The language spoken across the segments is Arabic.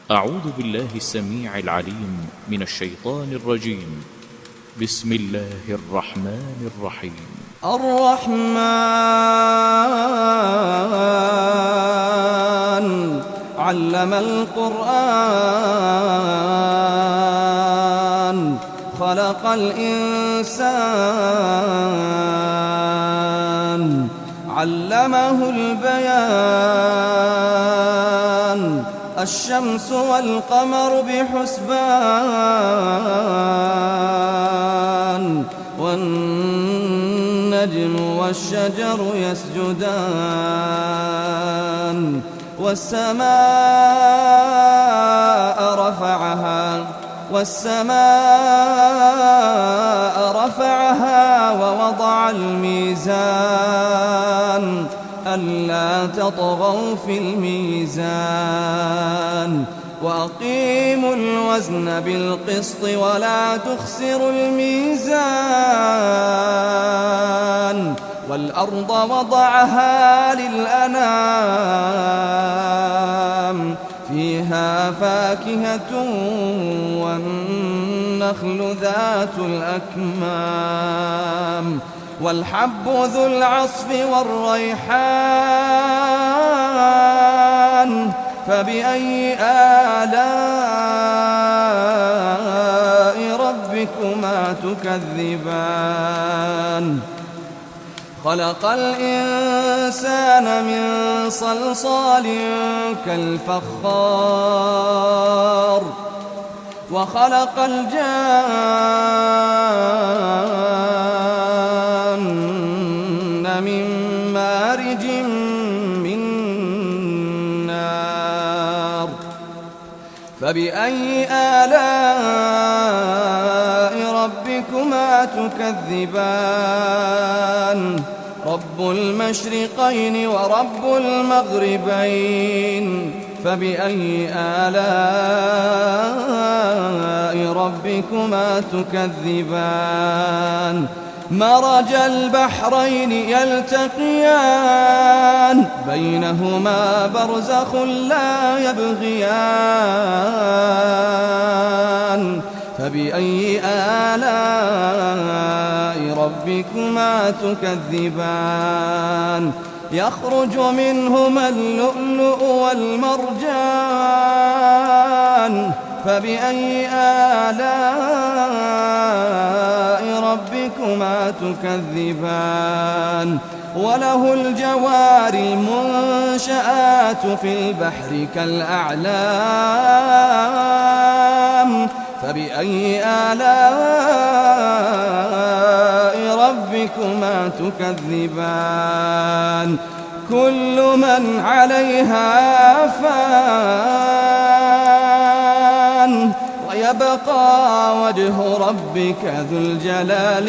أعوذ بالله السميع العليم من الشيطان الرجيم. بسم الله الرحمن الرحيم. الرحمن علم القرآن خلق الإنسان علمه البيان الشمس والقمر بحسبان والنجم والشجر يسجدان والسماء رفعها ووضع الميزان ألا تطغوا في الميزان وأقيموا الوزن بالقسط ولا تخسروا الميزان والأرض وضعها للأنام فيها فاكهة والنخل ذات الأكمام والحب ذو العصف والريحان فبأي آلاء ربكما تكذبان خلق الإنسان من صلصال كالفخار وخلق الجان من مارج من نار فبأي آلاء ربكما تكذبان رب المشرقين ورب المغربين فبأي آلاء ربكما تكذبان مرج البحرين يلتقيان بينهما برزخ لا يبغيان فبأي آلاء ربكما تكذبان يخرج منهما اللؤلؤ والمرجان فبأي آلاء ربكما تكذبان وله الجوار المنشآت في البحر كالأعلام فبأي آلاء ربكما تكذبان كل من عليها فان ويبقى وجه ربك ذو الجلال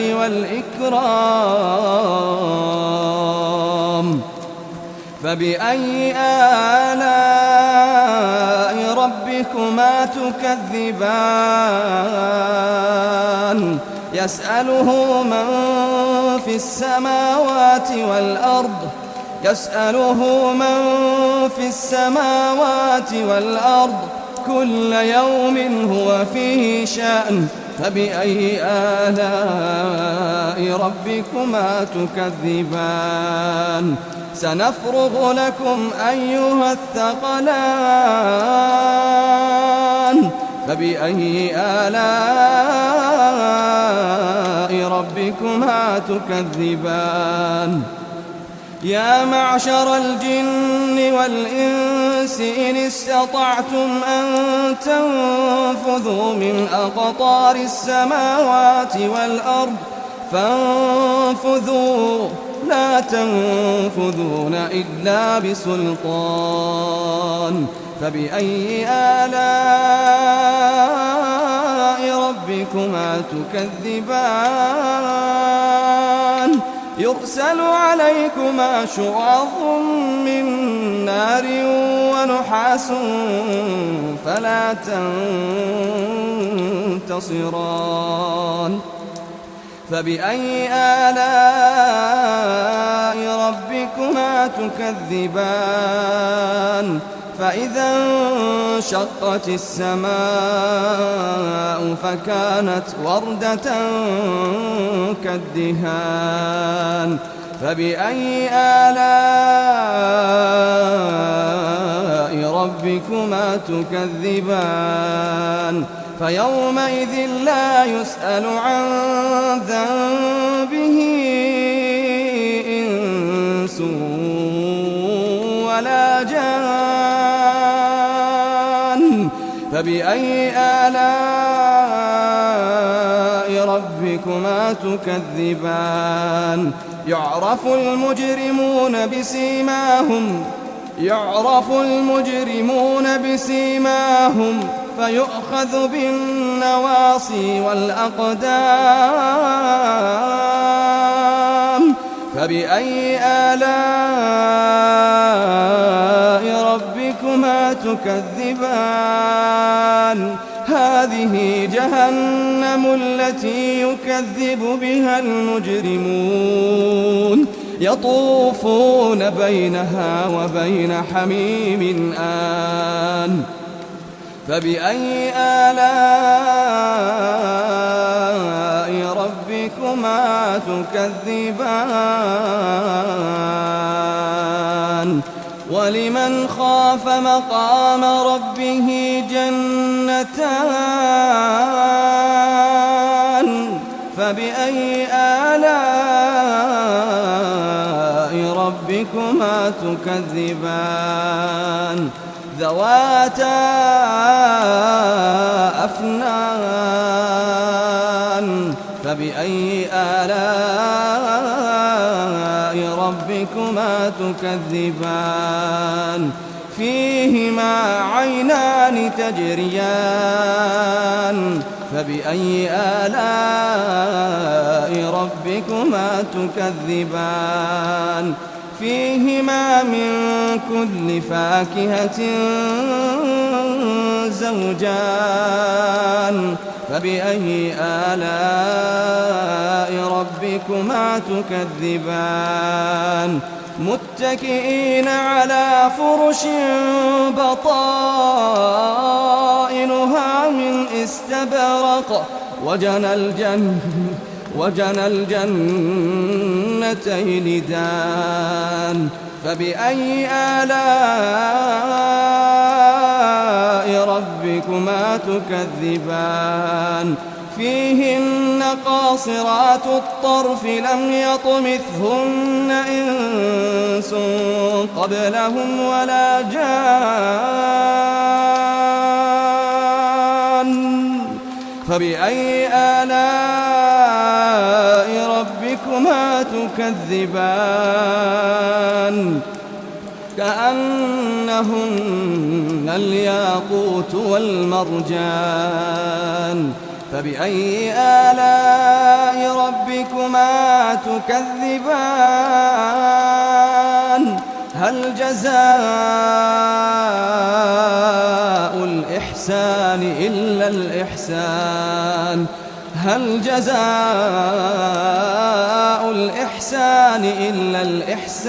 والإكرام فبأي آلاء ربكما تكذبان يسأله من في السماوات والأرض كل يوم هو فيه شأن فبأي آلاء ربكما تكذبان سنفرغ لكم أيها الثقلان فبأي آلاء ربكما تكذبان يا معشر الجن والإنس إن استطعتم أن تنفذوا من أقطار السماوات والأرض فانفذوا لا تنفذون إلا بسلطان فبأي آلاء ربكما تكذبان يرسل عليكما شواظ من نار ونحاس فلا تنتصران فبأي آلاء ربكما تكذبان فإذا انشقت السماء فكانت وردة كالدهان فبأي آلاء ربكما تكذبان فيومئذ لا يسأل عن ذنبه إنس ولا جان فبأي آلاء ربكما تكذبان يعرف المجرمون بسيماهم فيؤخذ بالنواصي والأقدام فبأي آلاء ربكما تكذبان هذه جهنم التي يكذب بها المجرمون يطوفون بينها وبين حميم آن فبأي آلاء ربكما تكذبان ولمن خاف مقام ربه جنتان فبأي آلاء ربكما تكذبان ذواتا أفنان فبأي آلاء ربكما تكذبان فيهما عينان تجريان فبأي آلاء ربكما تكذبان فيهما من كل فاكهة زوجان فبأي آلاء ربكما تكذبان متكئين على فرش بطائنها من استبرق وجنى الجنتين دان فبأي آلاء ربكما تكذبان فيهن قاصرات الطرف لم يطمثهن إنس قبلهم ولا جان فبأي آلاء ربكما تكذبان كأنهن الياقوت والمرجان فبأي آلاء ربكما تكذبان هل جزاء الإحسان إلا الإحسان هل جزاء الإحسان إلا الإحسان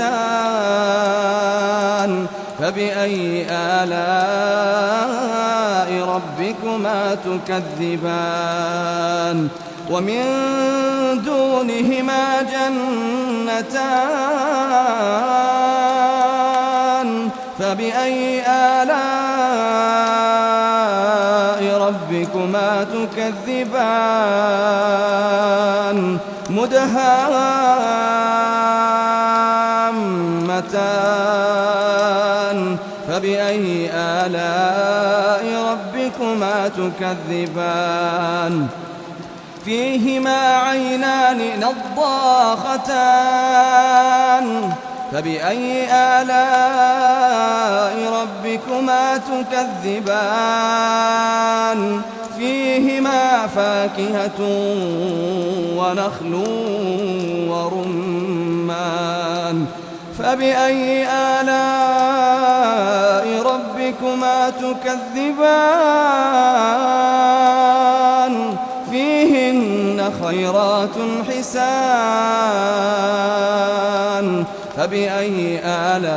فبأي آلاء ربكما تكذبان ومن دونهما جنتان فبأي آلاء ربكما تكذبان مدهامتان فبأي آلاء ربكما تكذبان فيهما عينان نضاختان فبأي آلاء ربكما تكذبان فيهما فاكهة ونخل ورمان فبأي آلاء ربكما تكذبان فيهن خيرات حسان فبأي آلاء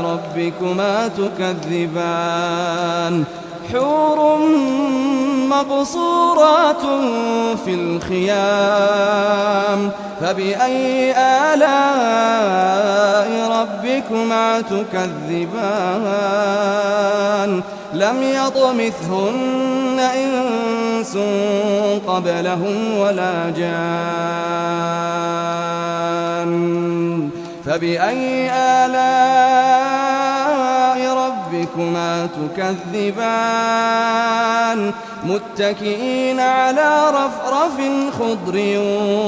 ربكما ربكما تكذبان حور مقصورات في الخيام فبأي آلاء ربكما تكذبان لم يطمثهن إنس قبلهم ولا جان فبأي آلاء ربكما تكذبان متكئين على رفرف خضر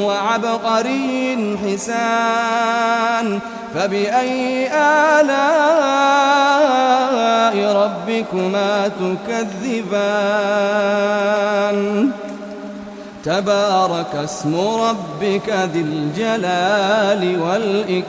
وعبقري حسان فبأي آلاء ربكما تكذبان تبارك اسم ربك ذي الجلال والإكرام